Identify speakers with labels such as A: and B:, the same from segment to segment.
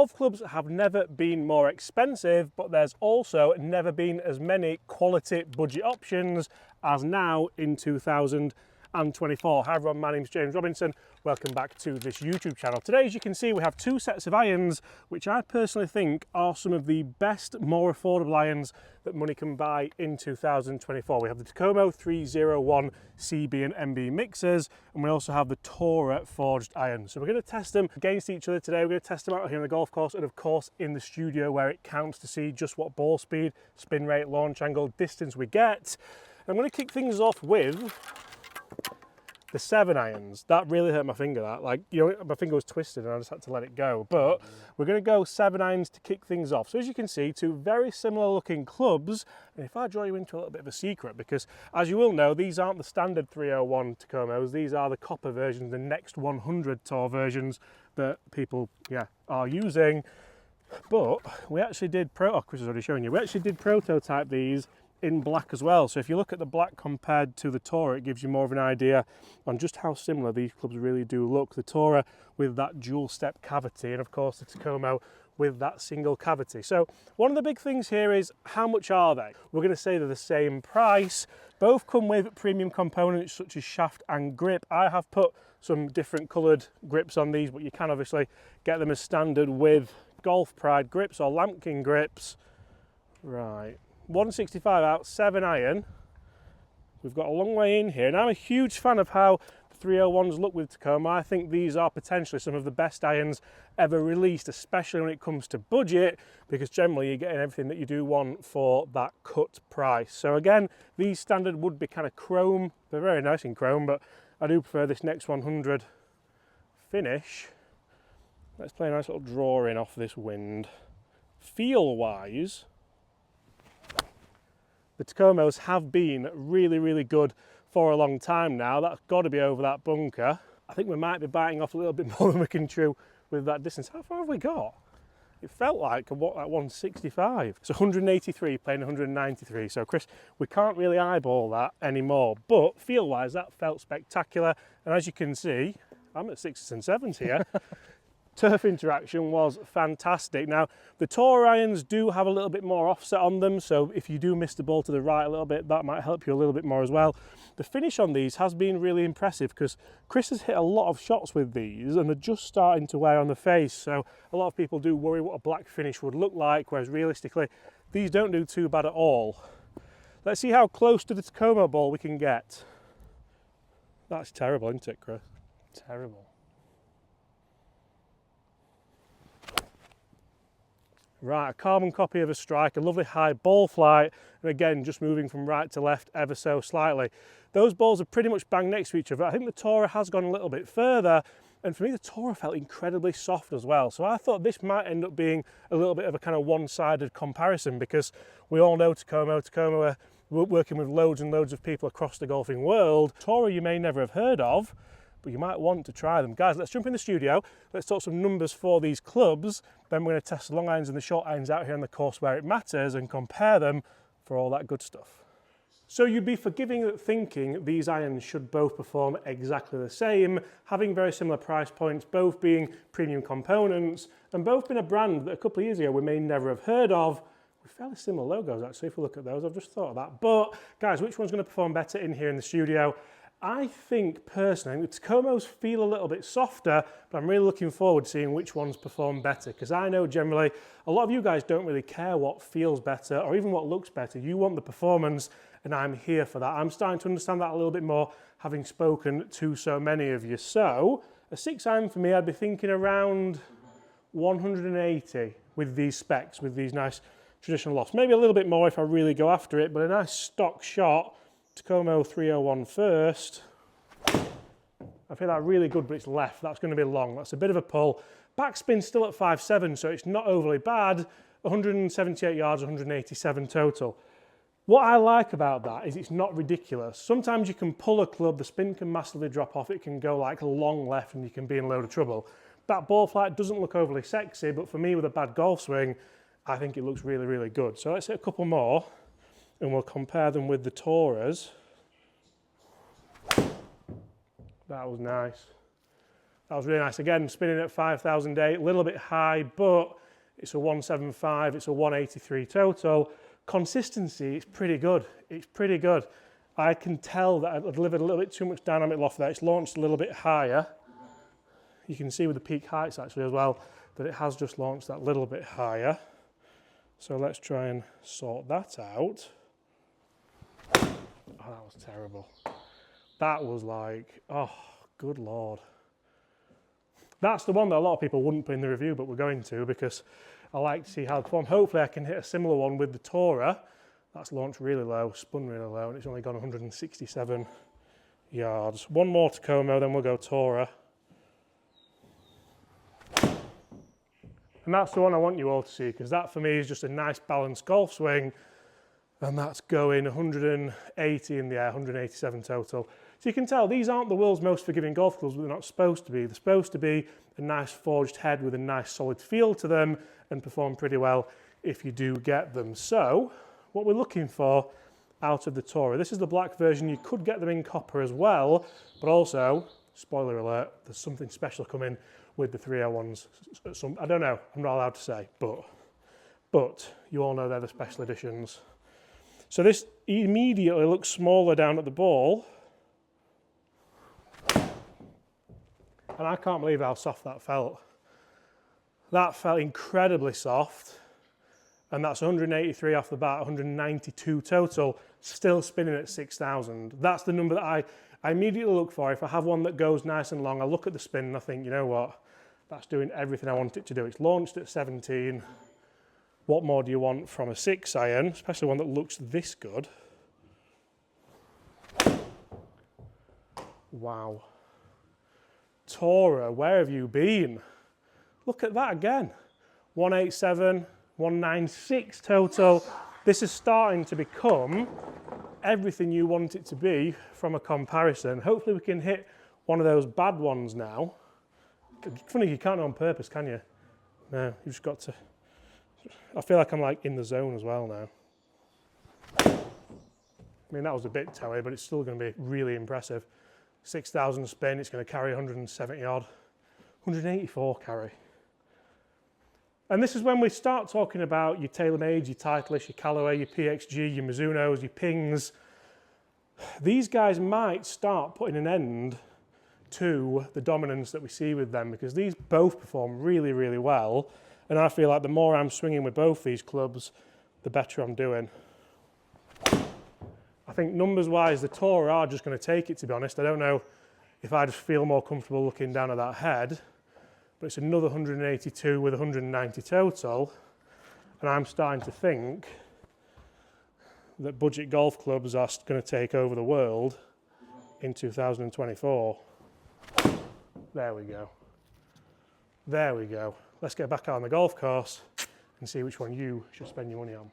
A: Golf clubs have never been more expensive, but there's also never been as many quality budget options as now in 2024. Hi everyone, my name's James Robinson. Welcome back to this YouTube channel. Today, as you can see, we have two sets of irons, which I personally think are some of the best, more affordable irons that money can buy in 2024. We have the Takomo 301 CB and MB mixers, and we also have the Tora forged irons. So we're going to test them against each other today. We're going to test them out here on the golf course and of course in the studio where it counts to see just what ball speed, spin rate, launch angle, distance we get. I'm going to kick things off with the 7 irons. That really hurt my finger, that. Like, you know, my finger was twisted and I just had to let it go. But we're going to go 7 irons to kick things off. So as you can see, two very similar looking clubs. And if I draw you into a little bit of a secret, because as you will know, these aren't the standard 301 Takomos. These are the copper versions, the Next 100 Tour versions that people, are using. But we actually did, Chris has already shown you, we actually did prototype these in black as well. So if you look at the black compared to the Tora, it gives you more of an idea on just how similar these clubs really do look. The Tora with that dual step cavity, and of course the Takomo with that single cavity. So one of the big things here is how much are they? We're going to say they're the same price. Both come with premium components such as shaft and grip. I have put some different coloured grips on these, but you can obviously get them as standard with Golf Pride grips or Lamkin grips. Right. 165 out, 7 iron. We've got a long way in here, and I'm a huge fan of how the 301s look with Takomo. I think these are potentially some of the best irons ever released, especially when it comes to budget, because generally you're getting everything that you do want for that cut price. So again, these standard would be kind of chrome. They're very nice in chrome, but I do prefer this Next 100 finish. Let's play a nice little drawing off this wind. Feel-wise, the Takomos have been really, really good for a long time now. That's got to be over that bunker. I think we might be biting off a little bit more than we can chew with that distance. How far have we got? It felt like, what, like 165. It's 183 playing 193. So Chris, we can't really eyeball that anymore. But feel-wise, that felt spectacular. And as you can see, I'm at 6s and 7s here. Turf interaction was fantastic. Now, the Tora irons do have a little bit more offset on them, so if you do miss the ball to the right a little bit, that might help you a little bit more as well. The finish on these has been really impressive because Chris has hit a lot of shots with these and they're just starting to wear on the face, so a lot of people do worry what a black finish would look like, whereas realistically, these don't do too bad at all. Let's see how close to the Takomo ball we can get. That's terrible, isn't it, Chris? Terrible. Right, a carbon copy of a strike, a lovely high ball flight, and again, just moving from right to left ever so slightly. Those balls are pretty much bang next to each other. I think the Tora has gone a little bit further, and for me, the Tora felt incredibly soft as well. So I thought this might end up being a little bit of a kind of one-sided comparison, because we all know Takomo are working with loads and loads of people across the golfing world. Tora you may never have heard of, but you might want to try them. Guys, let's jump in the studio, let's talk some numbers for these clubs, then we're going to test the long irons and the short irons out here on the course where it matters and compare them for all that good stuff. So you'd be forgiving thinking these irons should both perform exactly the same, having very similar price points, both being premium components, and both been a brand that a couple of years ago we may never have heard of. With fairly similar logos actually, if we look at those, I've just thought of that. But guys, which one's going to perform better in here in the studio? I think personally, the Takomos feel a little bit softer, but I'm really looking forward to seeing which ones perform better, because I know generally a lot of you guys don't really care what feels better or even what looks better. You want the performance, and I'm here for that. I'm starting to understand that a little bit more, having spoken to so many of you. So a 6 iron for me, I'd be thinking around 180 with these specs, with these nice traditional lofts. Maybe a little bit more if I really go after it, but a nice stock shot. Takomo 301 first. I feel that really good, but it's left. That's going to be long. That's a bit of a pull. Backspin still at 5.7, so it's not overly bad. 178 yards, 187 total. What I like about that is it's not ridiculous. Sometimes you can pull a club, the spin can massively drop off, it can go like long left and you can be in a load of trouble. That ball flight doesn't look overly sexy, but for me with a bad golf swing, I think it looks really, really good. So let's hit a couple more and we'll compare them with the Toras. That was nice. That was really nice. Again, spinning at 5,008, a little bit high, but it's a 175, it's a 183 total. Consistency, it's pretty good. It's pretty good. I can tell that I delivered a little bit too much dynamic loft there. It's launched a little bit higher. You can see with the peak heights actually as well that it has just launched that little bit higher. So let's try and sort that out. Oh, that was terrible. That was like, oh, good Lord. That's the one that a lot of people wouldn't put in the review, but we're going to because I like to see how it performs. Hopefully I can hit a similar one with the Tora. That's launched really low, spun really low, and it's only gone 167 yards. One more Takomo, then we'll go Tora. And that's the one I want you all to see, because that for me is just a nice balanced golf swing, and that's going 180 in the air, 187 total. So you can tell these aren't the world's most forgiving golf clubs, but they're not supposed to be. They're supposed to be a nice forged head with a nice solid feel to them and perform pretty well if you do get them. So what we're looking for out of the Tora, this is the black version. You could get them in copper as well, but also, spoiler alert, there's something special coming with the 301s. I don't know, I'm not allowed to say, but you all know they're the special editions. So this immediately looks smaller down at the ball. And I can't believe how soft that felt. That felt incredibly soft. And that's 183 off the bat, 192 total, still spinning at 6,000. That's the number that I immediately look for. If I have one that goes nice and long, I look at the spin and I think, you know what, that's doing everything I want it to do. It's launched at 17. What more do you want from a 6 iron, especially one that looks this good? Wow. Tora, where have you been? Look at that again. 187, 196 total. This is starting to become everything you want it to be from a comparison. Hopefully we can hit one of those bad ones now. Funny, you can't on purpose, can you? No, you've just got to. I feel like I'm like in the zone as well now. I mean, that was a bit toey, but it's still going to be really impressive. 6,000 spin, it's going to carry 170 odd, 184 carry. And this is when we start talking about your TaylorMade, your Titleist, your Callaway, your PXG, your Mizunos, your Pings. These guys might start putting an end to the dominance that we see with them, because these both perform really, really well. And I feel like the more I'm swinging with both these clubs, the better I'm doing. I think numbers-wise, the Tora are just going to take it, to be honest. I don't know if I just feel more comfortable looking down at that head, but it's another 182 with 190 total. And I'm starting to think that budget golf clubs are going to take over the world in 2024. There we go. There we go. Let's get back out on the golf course and see which one you should spend your money on.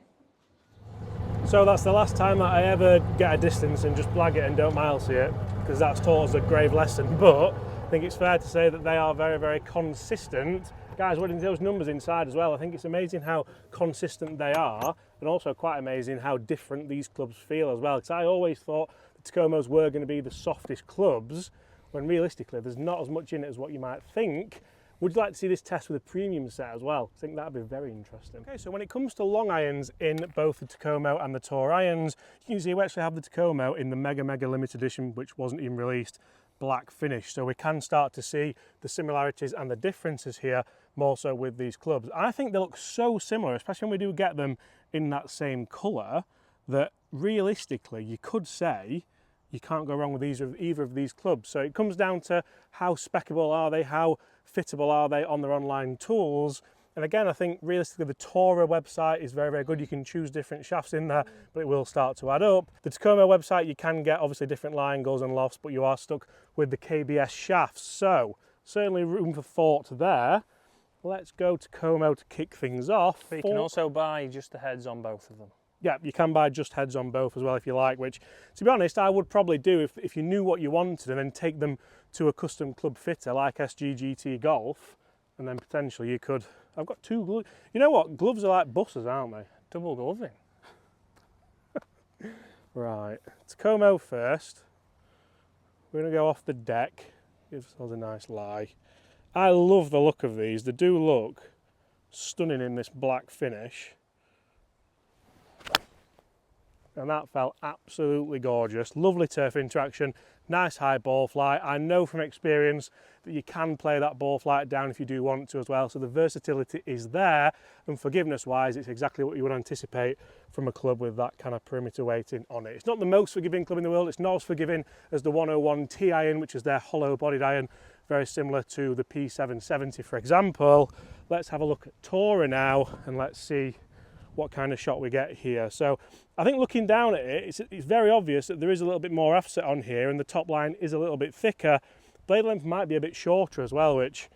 A: So that's the last time that I ever get a distance and just blag it and don't mile see it, because that's taught us a grave lesson. But I think it's fair to say that they are very, very consistent. Guys, what are those numbers inside as well? I think it's amazing how consistent they are, and also quite amazing how different these clubs feel as well. Because I always thought the Takomos were going to be the softest clubs, when realistically there's not as much in it as what you might think. Would you like to see this test with a premium set as well? I think that'd be very interesting. Okay, so when it comes to long irons in both the Takomo and the Tora irons, you can see we actually have the Takomo in the Mega limited edition, which wasn't even released, black finish. So we can start to see the similarities and the differences here, more so with these clubs. I think they look so similar, especially when we do get them in that same colour, that realistically you could say you can't go wrong with either of these clubs. So it comes down to how speccable are they, how fittable are they on their online tools. And again, I think realistically the Tora website is very, very good. You can choose different shafts in there, but it will start to add up. The Takomo website, you can get obviously different lie angles and lofts, but you are stuck with the KBS shafts. So certainly room for thought there. Let's go to Takomo to kick things off.
B: But you can also buy just the heads on both of them.
A: Yeah, you can buy just heads on both as well if you like, which, to be honest, I would probably do if you knew what you wanted, and then take them to a custom club fitter like SGGT Golf, and then potentially you could. I've got two gloves. You know what? Gloves are like buses, aren't they?
B: Double gloving.
A: Right, Takomo first. We're going to go off the deck. Give ourselves a nice lie. I love the look of these. They do look stunning in this black finish. And that felt absolutely gorgeous. Lovely turf interaction, nice high ball flight. I know from experience that you can play that ball flight down if you do want to as well, so the versatility is there, and forgiveness wise it's exactly what you would anticipate from a club with that kind of perimeter weighting on it. It's not the most forgiving club in the world, it's not as forgiving as the 101 T iron, which is their hollow bodied iron, very similar to the P770 for example. Let's have a look at Tora now and let's see what kind of shot we get here. So I think looking down at it, it's very obvious that there is a little bit more offset on here and the top line is a little bit thicker. Blade length might be a bit shorter as well, which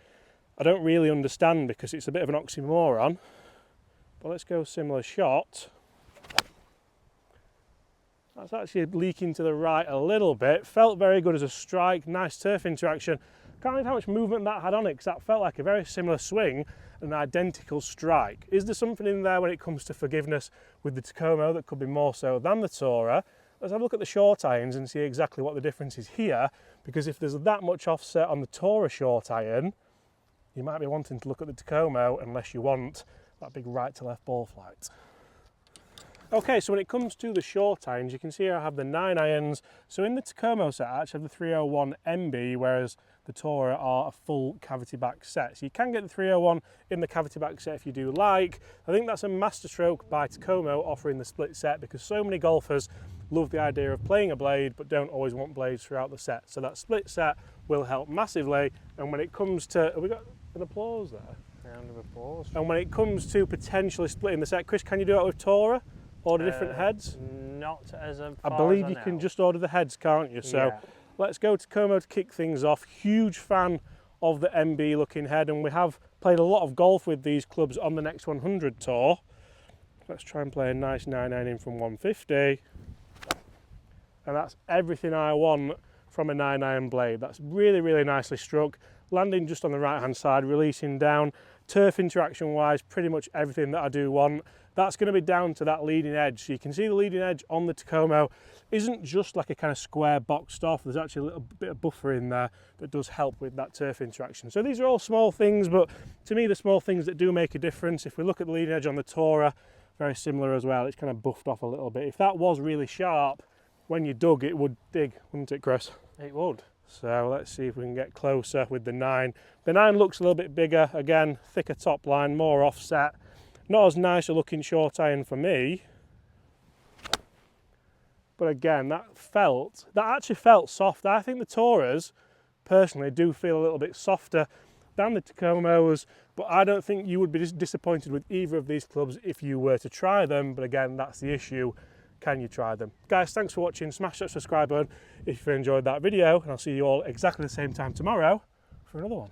A: I don't really understand because it's a bit of an oxymoron. But let's go similar shot. That's actually leaking to the right a little bit. Felt very good as a strike, nice turf interaction. Can't believe how much movement that had on it because that felt like a very similar swing, an identical strike. Is there something in there when it comes to forgiveness with the Takomo that could be more so than the Tora? Let's have a look at the short irons and see exactly what the difference is here, because if there's that much offset on the Tora short iron, you might be wanting to look at the Takomo unless you want that big right to left ball flight. Okay, so when it comes to the short irons, you can see here I have the 9 irons. So in the Takomo set, I actually have the 301 MB, whereas the Tora are a full cavity back set. So you can get the 301 in the cavity back set if you do like. I think that's a masterstroke by Takomo offering the split set, because so many golfers love the idea of playing a blade but don't always want blades throughout the set. So that split set will help massively. And when it comes to, have we got an applause there?
B: Round of applause.
A: And when it comes to potentially splitting the set, Chris, can you do it with Tora? Order different heads?
B: Not as far
A: I believe
B: as
A: you can
B: know.
A: just order the heads, can't you? So
B: Yeah.
A: let's go to Como to kick things off. Huge fan of the MB looking head, and we have played a lot of golf with these clubs on the Next 100 tour. Let's try and play a nice 9-9 in from 150. And that's everything I want from a 9-iron blade. That's really, really nicely struck. Landing just on the right hand side, releasing down. Turf interaction wise, pretty much everything that I do want. That's going to be down to that leading edge. So you can see the leading edge on the Takomo isn't just like a kind of square boxed off. There's actually a little bit of buffer in there that does help with that turf interaction. So these are all small things, but to me the small things that do make a difference. If we look at the leading edge on the Tora, very similar as well. It's kind of buffed off a little bit. If that was really sharp, when you dug it would dig, wouldn't it, Chris?
B: It would.
A: So let's see if we can get closer with the 9. The 9 looks a little bit bigger, again, thicker top line, more offset. Not as nice a looking short iron for me. But again, that actually felt soft. I think the Toras, personally, do feel a little bit softer than the Takomos, but I don't think you would be disappointed with either of these clubs if you were to try them. But again, that's the issue. Can you try them? Guys, thanks for watching. Smash that subscribe button if you enjoyed that video, and I'll see you all exactly the same time tomorrow for another one.